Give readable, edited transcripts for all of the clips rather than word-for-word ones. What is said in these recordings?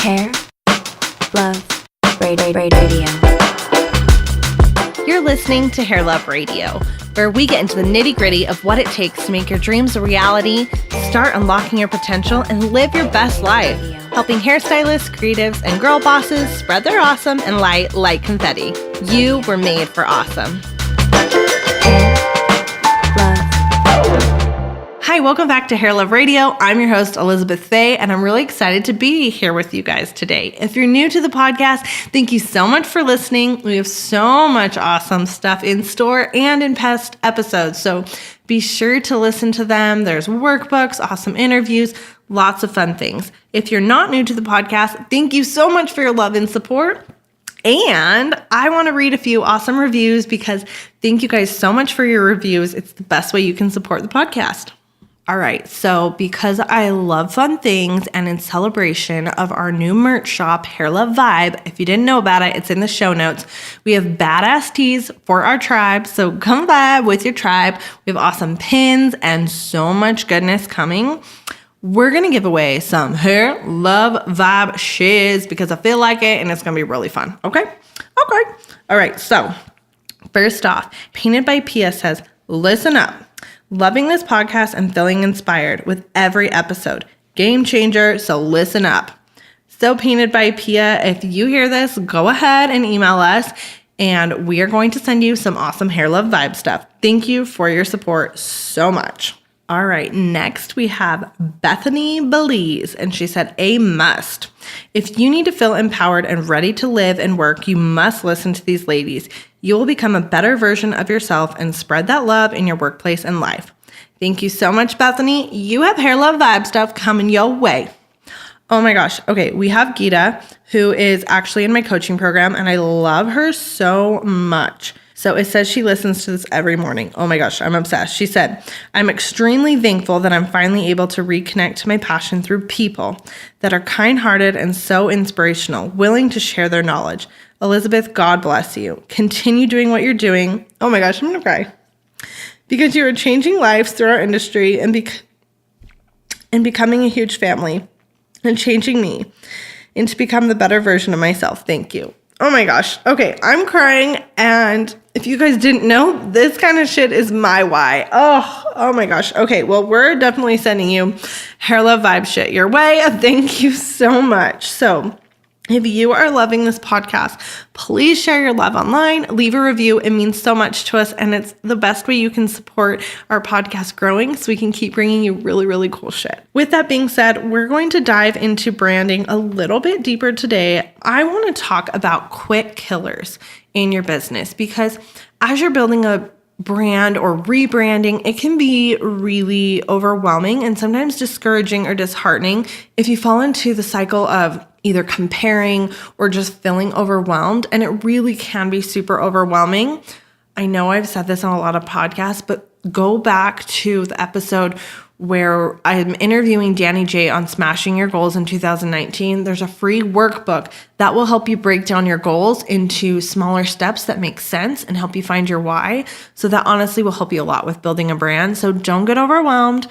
Hair, Love, Radio. You're listening to Hair Love Radio, where we get into the nitty-gritty of what it takes to make your dreams a reality, start unlocking your potential, and live your best life, helping hairstylists, creatives, and girl bosses spread their awesome and light like confetti. You were made for awesome. Hi, welcome back to Hair Love Radio. I'm your host, Elizabeth Faye, and I'm really excited to be here with you guys today. If you're new to the podcast, thank you so much for listening. We have so much awesome stuff in store and in past episodes, so be sure to listen to them. There's workbooks, awesome interviews, lots of fun things. If you're not new to the podcast, thank you so much for your love and support. And I want to read a few awesome reviews because thank you guys so much for your reviews. It's the best way you can support the podcast. All right, so because I love fun things and in celebration of our new merch shop, Hair Love Vibe, if you didn't know about it, it's in the show notes. We have badass tees for our tribe, so come vibe with your tribe. We have awesome pins and so much goodness coming. We're going to give away some Hair Love Vibe shiz because I feel like it and it's going to be really fun, okay? Okay. All right, so first off, Painted by Pia says, listen up. Loving this podcast and feeling inspired with every episode. Game changer, so listen up. So Painted by Pia, if you hear this, go ahead and email us and we are going to send you some awesome Hair Love Vibe stuff. Thank you for your support so much. All right, next we have Bethany Belize, and she said, a must. If you need to feel empowered and ready to live and work, you must listen to these ladies. You will become a better version of yourself and spread that love in your workplace and life. Thank you so much, Bethany. You have Hair Love Vibe stuff coming your way. Oh my gosh. Okay, we have Geeta, who is actually in my coaching program, and I love her so much. So it says she listens to this every morning. Oh my gosh, I'm obsessed. She said, I'm extremely thankful that I'm finally able to reconnect to my passion through people that are kind-hearted and so inspirational, willing to share their knowledge. Elizabeth, God bless you. Continue doing what you're doing. Oh my gosh, I'm going to cry. Because you are changing lives through our industry and becoming a huge family and changing me and to become the better version of myself. Thank you. Oh my gosh. Okay, I'm crying, and if you guys didn't know, this kind of shit is my why. Oh my gosh. Okay, well, we're definitely sending you Hair Love Vibe shit your way. Thank you so much. So if you are loving this podcast, please share your love online, leave a review. It means so much to us, and it's the best way you can support our podcast growing so we can keep bringing you really, really cool shit. With that being said, we're going to dive into branding a little bit deeper today. I want to talk about quick killers in your business because as you're building a brand or rebranding, it can be really overwhelming and sometimes discouraging or disheartening if you fall into the cycle of either comparing or just feeling overwhelmed. And it really can be super overwhelming. I know I've said this on a lot of podcasts, but go back to the episode where I'm interviewing Danny J on smashing your goals in 2019. There's a free workbook that will help you break down your goals into smaller steps that make sense and help you find your why. So that honestly will help you a lot with building a brand. So don't get overwhelmed.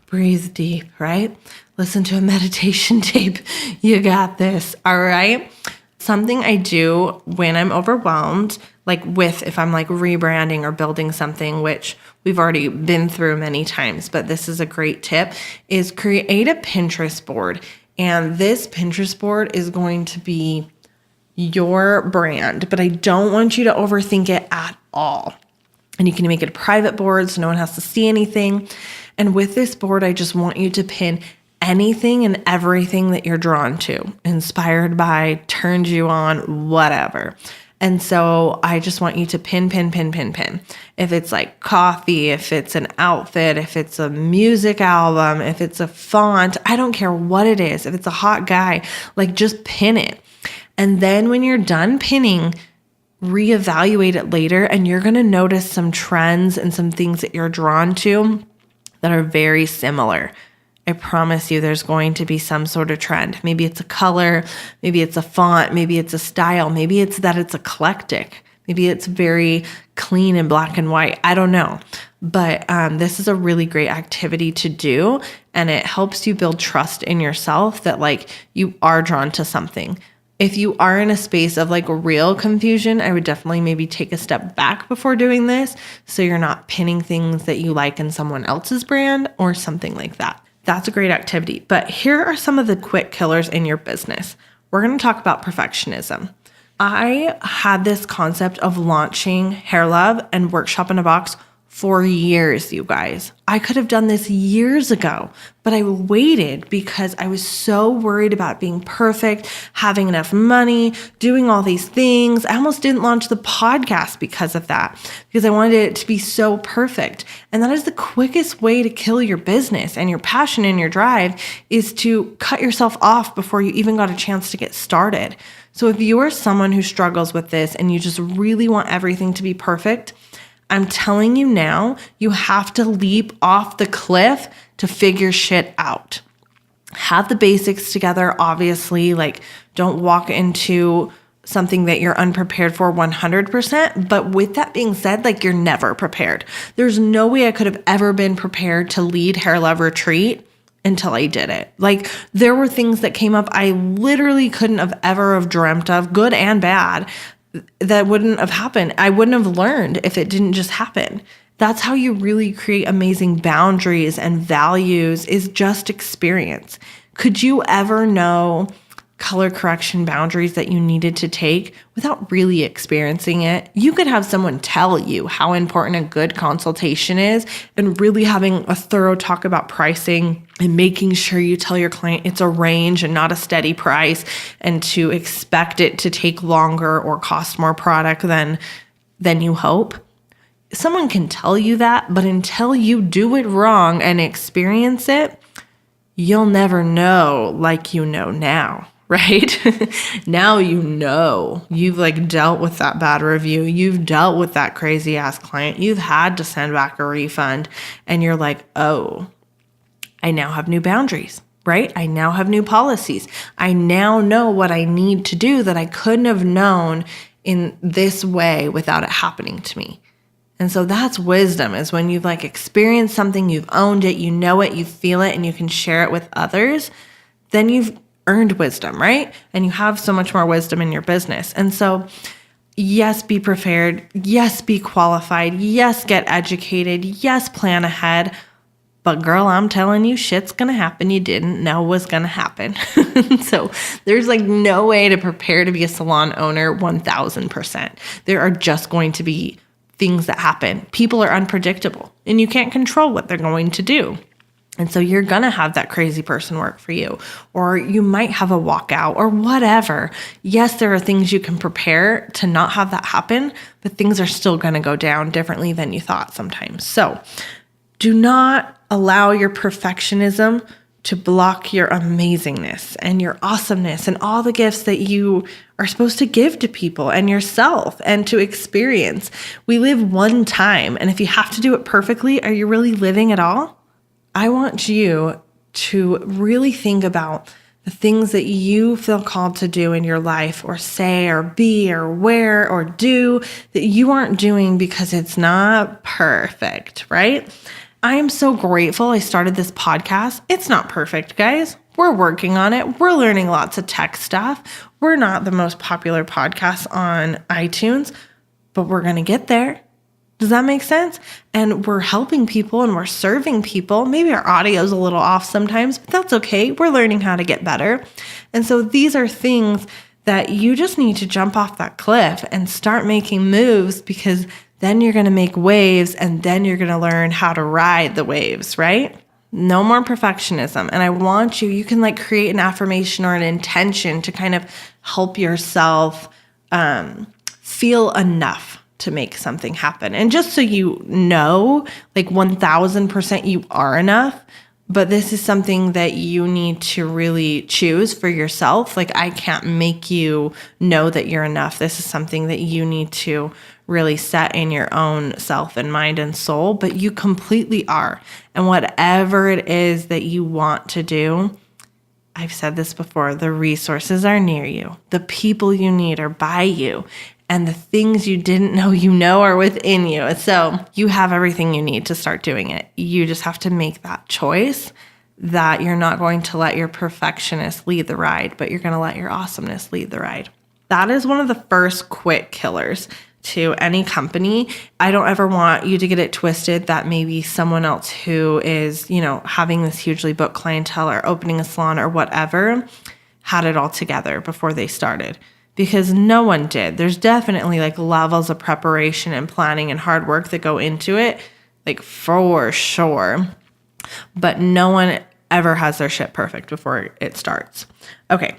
Breathe deep, right? Listen to a meditation tape. You got this, all right? Something I do when I'm overwhelmed, if I'm rebranding or building something, which we've already been through many times, but this is a great tip, is create a Pinterest board. And this Pinterest board is going to be your brand, but I don't want you to overthink it at all. And you can make it a private board so no one has to see anything. And with this board, I just want you to pin anything and everything that you're drawn to, inspired by, turned you on, whatever. And so I just want you to pin. If it's like coffee, if it's an outfit, if it's a music album, if it's a font, I don't care what it is. If it's a hot guy, just pin it. And then when you're done pinning, reevaluate it later, and you're going to notice some trends and some things that you're drawn to that are very similar. I promise you there's going to be some sort of trend. Maybe it's a color, maybe it's a font, maybe it's a style, maybe it's that it's eclectic. Maybe it's very clean and black and white. I don't know. But this is a really great activity to do. And it helps you build trust in yourself that like you are drawn to something. If you are in a space of like real confusion, I would definitely maybe take a step back before doing this so you're not pinning things that you like in someone else's brand or something like that. That's a great activity. But here are some of the quick killers in your business. We're going to talk about perfectionism. I had this concept of launching Hair Love and Workshop in a Box for years, you guys. I could have done this years ago, but I waited because I was so worried about being perfect, having enough money, doing all these things. I almost didn't launch the podcast because of that, because I wanted it to be so perfect. And that is the quickest way to kill your business and your passion and your drive is to cut yourself off before you even got a chance to get started. So if you are someone who struggles with this and you just really want everything to be perfect, I'm telling you now, you have to leap off the cliff to figure shit out. Have the basics together, obviously, like don't walk into something that you're unprepared for 100%. But with that being said, like you're never prepared. There's no way I could have ever been prepared to lead Hair Love Retreat until I did it. Like there were things that came up I literally couldn't have ever have dreamt of, good and bad, that wouldn't have happened. I wouldn't have learned if it didn't just happen. That's how you really create amazing boundaries and values is just experience. Could you ever know color correction boundaries that you needed to take without really experiencing it? You could have someone tell you how important a good consultation is and really having a thorough talk about pricing and making sure you tell your client it's a range and not a steady price and to expect it to take longer or cost more product than you hope. Someone can tell you that, but until you do it wrong and experience it, you'll never know like you know now. Right? Now you know. You've like dealt with that bad review. You've dealt with that crazy ass client. You've had to send back a refund and you're like, oh, I now have new boundaries, right? I now have new policies. I now know what I need to do that I couldn't have known in this way without it happening to me. And so that's wisdom, is when you've like experienced something, you've owned it, you know it, you feel it, and you can share it with others, then you've earned wisdom, right? And you have so much more wisdom in your business. And so, yes, be prepared. Yes, be qualified. Yes, get educated. Yes, plan ahead. But girl, I'm telling you, shit's going to happen you didn't know was going to happen. So there's like no way to prepare to be a salon owner 1000%. There are just going to be things that happen. People are unpredictable and you can't control what they're going to do. And so you're going to have that crazy person work for you, or you might have a walkout or whatever. Yes, there are things you can prepare to not have that happen, but things are still going to go down differently than you thought sometimes. So do not allow your perfectionism to block your amazingness and your awesomeness and all the gifts that you are supposed to give to people and yourself and to experience. We live one time, and if you have to do it perfectly, are you really living at all? I want you to really think about the things that you feel called to do in your life, or say or be or wear or do that you aren't doing because it's not perfect, right? I am so grateful I started this podcast. It's not perfect, guys. We're working on it. We're learning lots of tech stuff. We're not the most popular podcast on iTunes, but we're going to get there. Does that make sense? And we're helping people and we're serving people. Maybe our audio is a little off sometimes, but that's okay. We're learning how to get better. And so these are things that you just need to jump off that cliff and start making moves, because then you're going to make waves and then you're going to learn how to ride the waves, right? No more perfectionism. And I want you can like create an affirmation or an intention to kind of help yourself feel enough to make something happen. And just so you know, like 1000% you are enough, but this is something that you need to really choose for yourself. Like I can't make you know that you're enough. This is something that you need to really set in your own self and mind and soul, but you completely are. And whatever it is that you want to do, I've said this before, the resources are near you. The people you need are by you. and the things you didn't know you know are within you. So you have everything you need to start doing it. You just have to make that choice that you're not going to let your perfectionist lead the ride, but you're going to let your awesomeness lead the ride. That is one of the first quick killers to any company. I don't ever want you to get it twisted that maybe someone else who is, having this hugely booked clientele or opening a salon or whatever had it all together before they started, because no one did. There's definitely levels of preparation and planning and hard work that go into it, for sure. But no one ever has their shit perfect before it starts. Okay.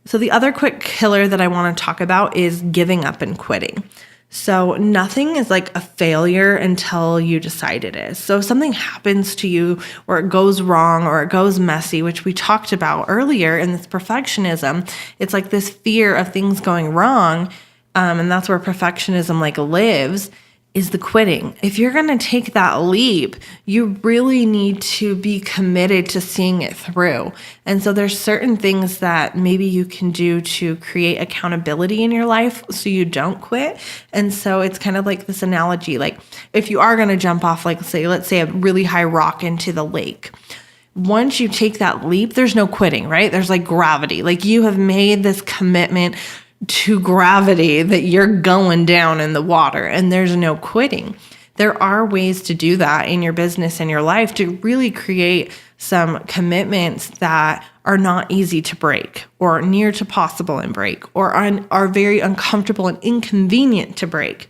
So the other quick killer that I want to talk about is giving up and quitting. So nothing is a failure until you decide it is. So if something happens to you or it goes wrong or it goes messy, which we talked about earlier in this perfectionism, it's this fear of things going wrong. And that's where perfectionism lives, is the quitting. If you're going to take that leap, you really need to be committed to seeing it through. And so there's certain things that maybe you can do to create accountability in your life so you don't quit. And so it's kind of this analogy, if you are going to jump off, let's say a really high rock into the lake. Once you take that leap, there's no quitting, right? There's gravity. You have made this commitment to gravity that you're going down in the water, and there's no quitting. There are ways to do that in your business and your life to really create some commitments that are not easy to break or near to possible and break or are very uncomfortable and inconvenient to break.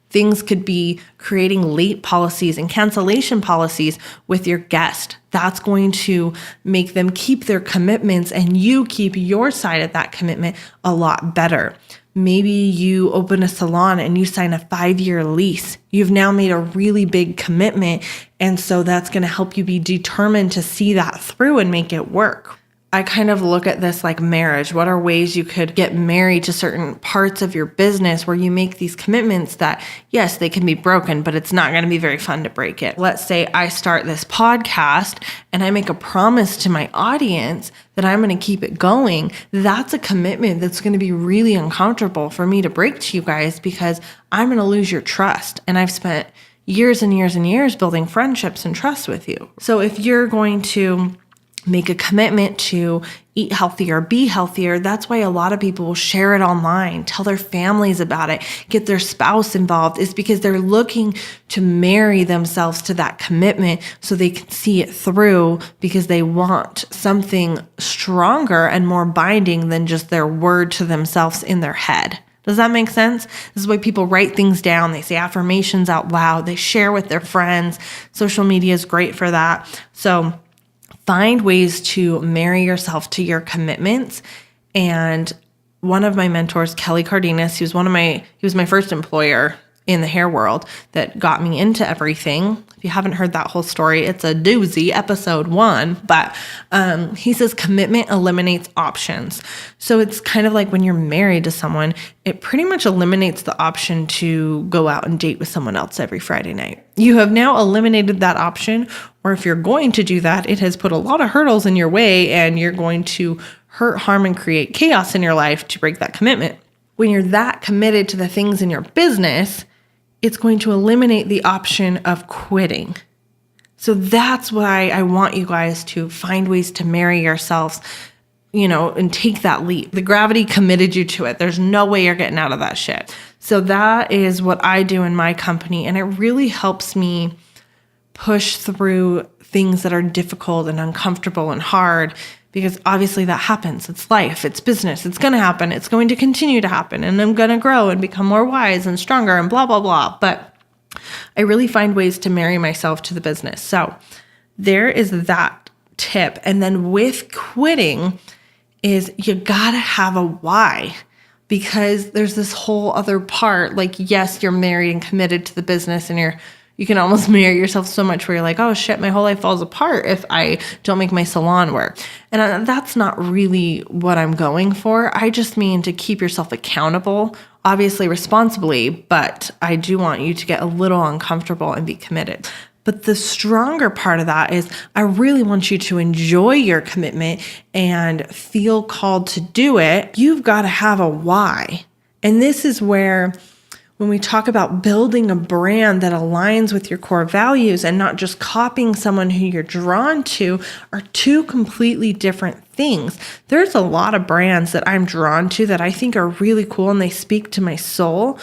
Things could be creating late policies and cancellation policies with your guest. That's going to make them keep their commitments and you keep your side of that commitment a lot better. Maybe you open a salon and you sign a 5-year lease. You've now made a really big commitment. And so that's going to help you be determined to see that through and make it work. I kind of look at this like marriage. What are ways you could get married to certain parts of your business where you make these commitments that, yes, they can be broken, but it's not going to be very fun to break it. Let's say I start this podcast and I make a promise to my audience that I'm going to keep it going. That's a commitment that's going to be really uncomfortable for me to break to you guys because I'm going to lose your trust. And I've spent years and years and years building friendships and trust with you. So if you're going to make a commitment to eat healthier, be healthier. That's why a lot of people will share it online, tell their families about it, get their spouse involved, is because they're looking to marry themselves to that commitment so they can see it through because they want something stronger and more binding than just their word to themselves in their head. Does that make sense? This is why people write things down. They say affirmations out loud. They share with their friends. Social media is great for that. So find ways to marry yourself to your commitments. And one of my mentors, Kelly Cardenas, he was my first employer in the hair world that got me into everything. If you haven't heard that whole story, it's a doozy, episode 1. But he says commitment eliminates options. So it's kind of like when you're married to someone, it pretty much eliminates the option to go out and date with someone else every Friday night. You have now eliminated that option, or if you're going to do that, it has put a lot of hurdles in your way and you're going to hurt, harm, and create chaos in your life to break that commitment. When you're that committed to the things in your business, it's going to eliminate the option of quitting. So that's why I want you guys to find ways to marry yourselves, and take that leap. The gravity committed you to it. There's no way you're getting out of that shit. So that is what I do in my company. And it really helps me push through things that are difficult and uncomfortable and hard, because obviously that happens. It's life, it's business, it's going to happen. It's going to continue to happen. And I'm going to grow and become more wise and stronger and blah, blah, blah. But I really find ways to marry myself to the business. So there is that tip. And then with quitting is you got to have a why, because there's this whole other part. Yes, you're married and committed to the business and you can almost marry yourself so much where you're like, oh shit, my whole life falls apart if I don't make my salon work. And that's not really what I'm going for. I just mean to keep yourself accountable, obviously responsibly, but I do want you to get a little uncomfortable and be committed. But the stronger part of that is I really want you to enjoy your commitment and feel called to do it. You've got to have a why. And this is where, when we talk about building a brand that aligns with your core values and not just copying someone who you're drawn to, are two completely different things. There's a lot of brands that I'm drawn to that I think are really cool and they speak to my soul,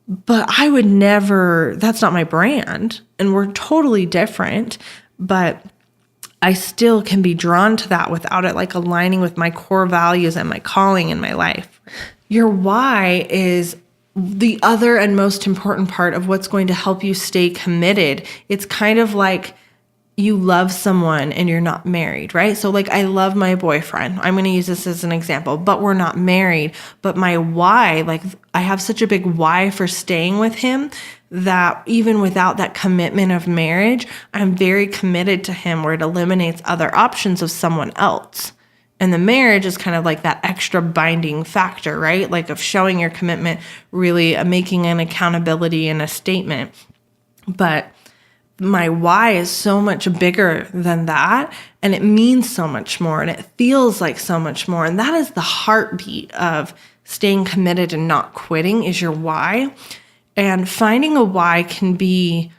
but I would never, that's not my brand. And we're totally different, but I still can be drawn to that without it like aligning with my core values and my calling in my life. Your why is the other and most important part of what's going to help you stay committed. It's kind of like you love someone and you're not married, right? So like I love my boyfriend. I'm going to use this as an example, but we're not married. But my why, like I have such a big why for staying with him that even without that commitment of marriage, I'm very committed to him, where it eliminates other options of someone else. And the marriage is kind of like that extra binding factor, right? Like of showing your commitment, really making an accountability and a statement. But my why is so much bigger than that. And it means so much more. And it feels like so much more. And that is the heartbeat of staying committed and not quitting, is your why. And finding a why can be,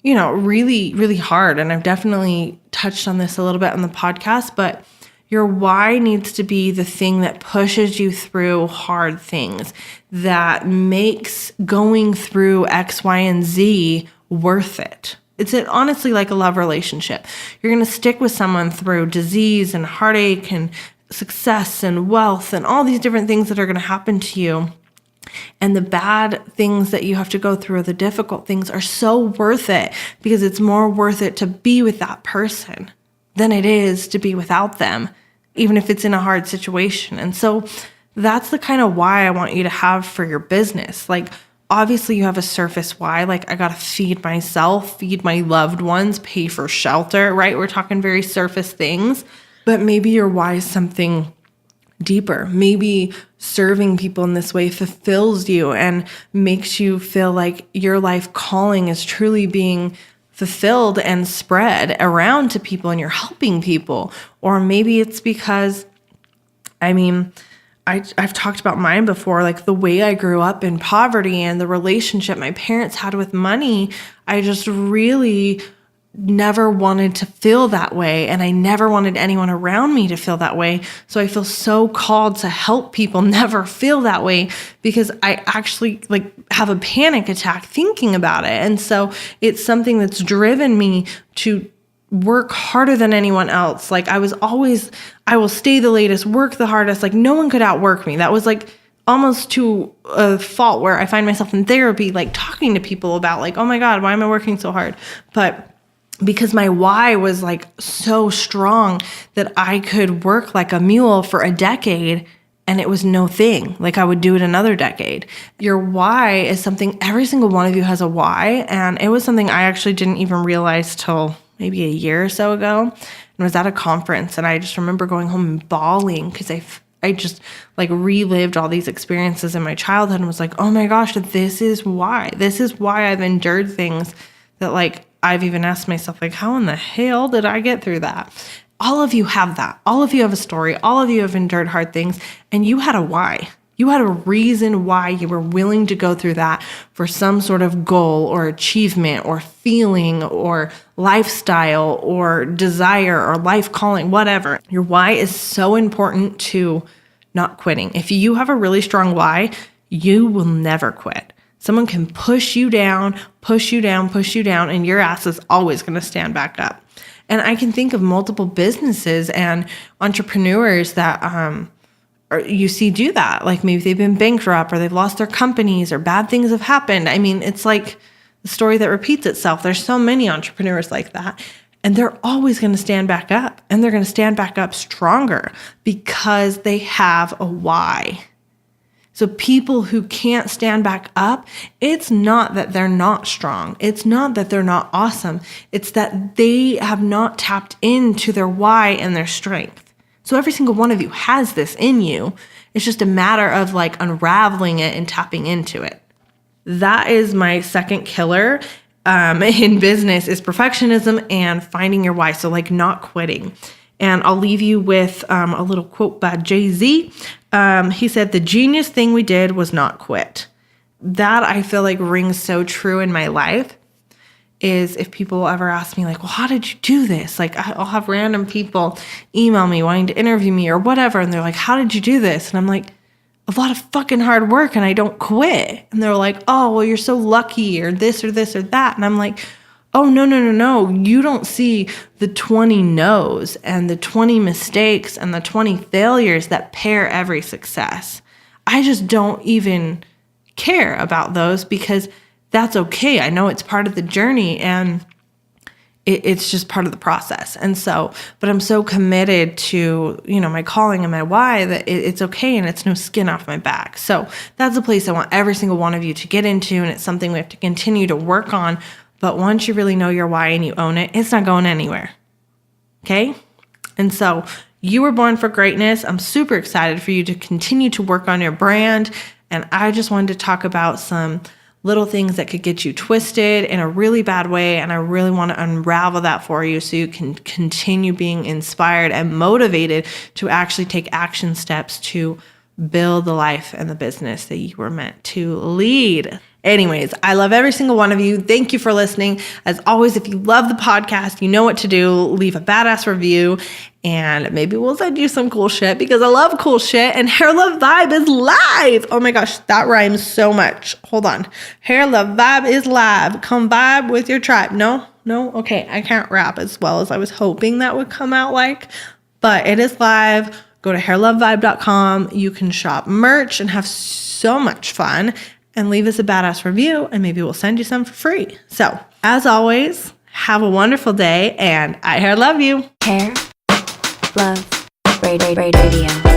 really, really hard. And I've definitely touched on this a little bit on the podcast, but your why needs to be the thing that pushes you through hard things, that makes going through X, Y, and Z worth it. It's honestly like a love relationship. You're going to stick with someone through disease and heartache and success and wealth and all these different things that are going to happen to you. And the bad things that you have to go through, the difficult things, are so worth it, because it's more worth it to be with that person than it is to be without them, even if it's in a hard situation. And so that's the kind of why I want you to have for your business. Like, obviously you have a surface why, like I got to feed myself, feed my loved ones, pay for shelter, right? We're talking very surface things, but maybe your why is something deeper. Maybe serving people in this way fulfills you and makes you feel like your life calling is truly being fulfilled and spread around to people and you're helping people. Or maybe it's because, I've talked about mine before, like the way I grew up in poverty and the relationship my parents had with money, I just really never wanted to feel that way. And I never wanted anyone around me to feel that way. So I feel so called to help people never feel that way, because I actually have a panic attack thinking about it. And so it's something that's driven me to work harder than anyone else. Like I will stay the latest, work the hardest. Like no one could outwork me. That was like almost to a fault, where I find myself in therapy, like talking to people about like, oh my God, why am I working so hard? But because my why was like so strong that I could work like a mule for a decade and it was no thing. Like I would do it another decade. Your why is something, every single one of you has a why. And it was something I actually didn't even realize till maybe a year or so ago. And I was at a conference and I just remember going home and bawling because I just like relived all these experiences in my childhood and was like, oh my gosh, this is why. This is why I've endured things that like I've even asked myself, like, how in the hell did I get through that? All of you have that. All of you have a story. All of you have endured hard things, and you had a why. You had a reason why you were willing to go through that for some sort of goal or achievement or feeling or lifestyle or desire or life calling, whatever. Your why is so important to not quitting. If you have a really strong why, you will never quit. Someone can push you down, and your ass is always going to stand back up. And I can think of multiple businesses and entrepreneurs that you see do that. Like maybe they've been bankrupt or they've lost their companies or bad things have happened. I mean, it's like the story that repeats itself. There's so many entrepreneurs like that. And they're always going to stand back up, and they're going to stand back up stronger because they have a why. So people who can't stand back up, it's not that they're not strong. It's not that they're not awesome. It's that they have not tapped into their why and their strength. So every single one of you has this in you. It's just a matter of like unraveling it and tapping into it. That is my second killer in business, is perfectionism and finding your why. So like not quitting. And I'll leave you with a little quote by Jay-Z. He said, "The genius thing we did was not quit." That I feel like rings so true in my life. Is if people ever ask me like, well, how did you do this? Like I'll have random people email me wanting to interview me or whatever. And they're like, how did you do this? And I'm like, a lot of fucking hard work and I don't quit. And they're like, oh, well, you're so lucky or this or this or that. And I'm like, oh, no. You don't see the 20 no's and the 20 mistakes and the 20 failures that pair every success. I just don't even care about those because that's okay. I know it's part of the journey and it's just part of the process. And so, but I'm so committed to, my calling and my why that it's okay and it's no skin off my back. So that's a place I want every single one of you to get into. And it's something we have to continue to work on. But once you really know your why and you own it, it's not going anywhere. Okay? And so you were born for greatness. I'm super excited for you to continue to work on your brand. And I just wanted to talk about some little things that could get you twisted in a really bad way. And I really want to unravel that for you so you can continue being inspired and motivated to actually take action steps to build the life and the business that you were meant to lead. Anyways, I love every single one of you. Thank you for listening. As always, if you love the podcast, you know what to do. Leave a badass review and maybe we'll send you some cool shit because I love cool shit. And Hair Love Vibe is live. Oh my gosh, that rhymes so much. Hold on. Hair Love Vibe is live. Come vibe with your tribe. No? Okay, I can't rap as well as I was hoping that would come out like, but it is live. Go to hairlovevibe.com. You can shop merch and have so much fun. And leave us a badass review and maybe we'll send you some for free. So as always, have a wonderful day and I hair love you. Hair Love Radio.